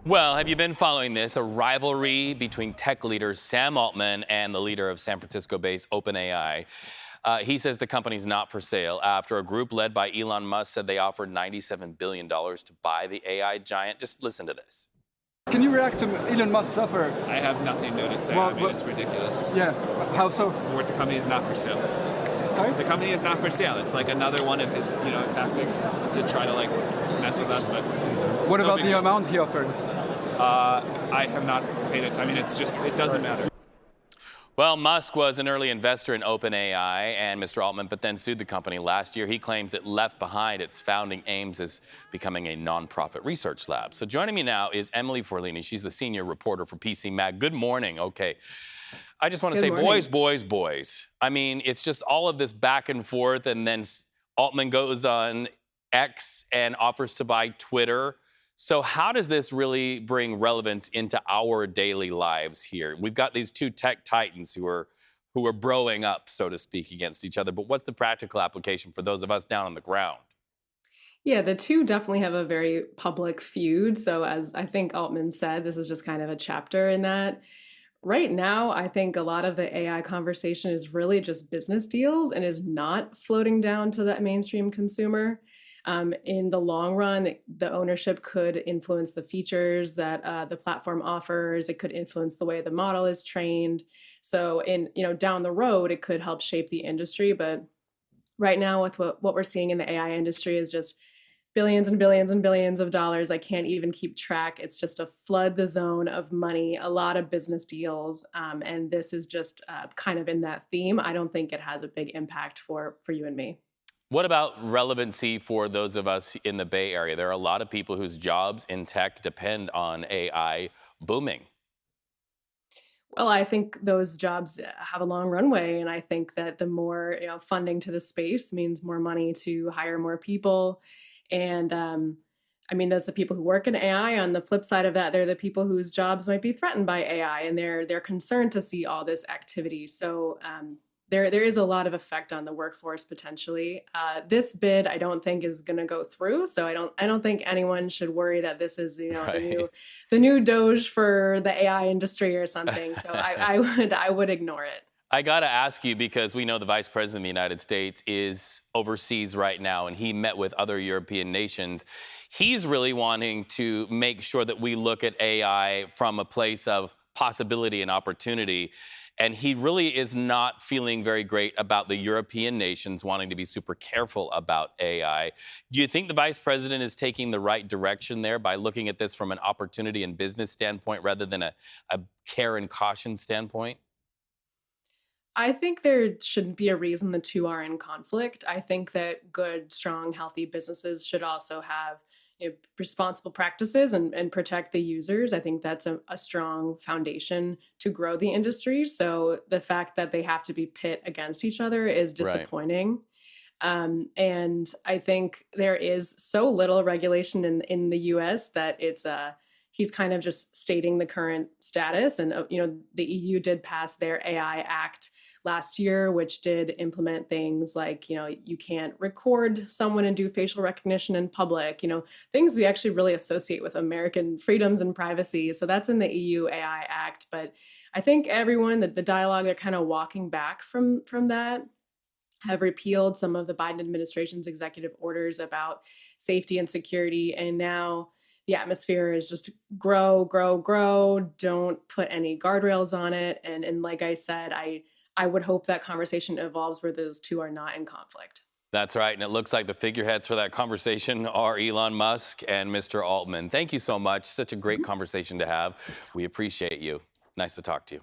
Well, have you been following this? A rivalry between tech leaders Sam Altman and the leader of San Francisco-based OpenAI. He says the company's not for sale after a group led by Elon Musk said they offered $97 billion to buy the AI giant. Just listen to this. Can you react to Elon Musk's offer? I have nothing new to say. Well, I mean, it's ridiculous. Yeah, how so? The company is not for sale. Sorry? The company is not for sale. It's like another one of his, tactics to try to mess with us. But What about the amount he offered? I have not paid it. I mean, it doesn't matter. Well, Musk was an early investor in OpenAI and Mr. Altman, but then sued the company last year. He claims it left behind its founding aims as becoming a nonprofit research lab. So joining me now is Emily Forlini. She's the senior reporter for PC Mag. Good morning. Okay. I just want to say, boys, boys, boys. I mean, it's just all of this back and forth, and then Altman goes on X and offers to buy Twitter. So how does this really bring relevance into our daily lives here? We've got these two tech titans who are broing up, so to speak, against each other. But what's the practical application for those of us down on the ground? Yeah, the two definitely have a very public feud. So as I think Altman said, this is just kind of a chapter in that. Right now, I think a lot of the AI conversation is really just business deals and is not floating down to that mainstream consumer. In the long run, the ownership could influence the features that the platform offers. It could influence the way the model is trained. So down the road, it could help shape the industry. But right now, with what we're seeing in the AI industry is just billions and billions and billions of dollars. I can't even keep track. It's just a flood the zone of money, a lot of business deals. And this is just kind of in that theme. I don't think it has a big impact for you and me. What about relevancy for those of us in the Bay Area? There are a lot of people whose jobs in tech depend on AI booming. Well, I think those jobs have a long runway, and I think that the more funding to the space means more money to hire more people. And I mean, those are the people who work in AI. On the flip side of that, they're the people whose jobs might be threatened by AI, and they're concerned to see all this activity. So there is a lot of effect on the workforce potentially. This bid, I don't think, is going to go through. So I don't think anyone should worry that this is the new Doge for the AI industry or something. So I would ignore it. I got to ask you, because we know the Vice President of the United States is overseas right now, and he met with other European nations. He's really wanting to make sure that we look at AI from a place of possibility and opportunity. And he really is not feeling very great about the European nations wanting to be super careful about AI. Do you think the Vice President is taking the right direction there by looking at this from an opportunity and business standpoint rather than a care and caution standpoint? I think there shouldn't be a reason the two are in conflict. I think that good, strong, healthy businesses should also have responsible practices and protect the users. I think that's a strong foundation to grow the industry. So the fact that they have to be pit against each other is disappointing. Right. And I think there is so little regulation in the US that he's kind of just stating the current status. And the EU did pass their AI Act last year, which did implement things like, you can't record someone and do facial recognition in public, things we actually really associate with American freedoms and privacy. So that's in the EU AI Act. But I think everyone, the dialogue, they're kind of walking back from that, have repealed some of the Biden administration's executive orders about safety and security. And now the atmosphere is just grow, grow, grow. Don't put any guardrails on it. And like I said, I would hope that conversation evolves where those two are not in conflict. That's right. And it looks like the figureheads for that conversation are Elon Musk and Mr. Altman. Thank you so much. Such a great conversation to have. We appreciate you. Nice to talk to you.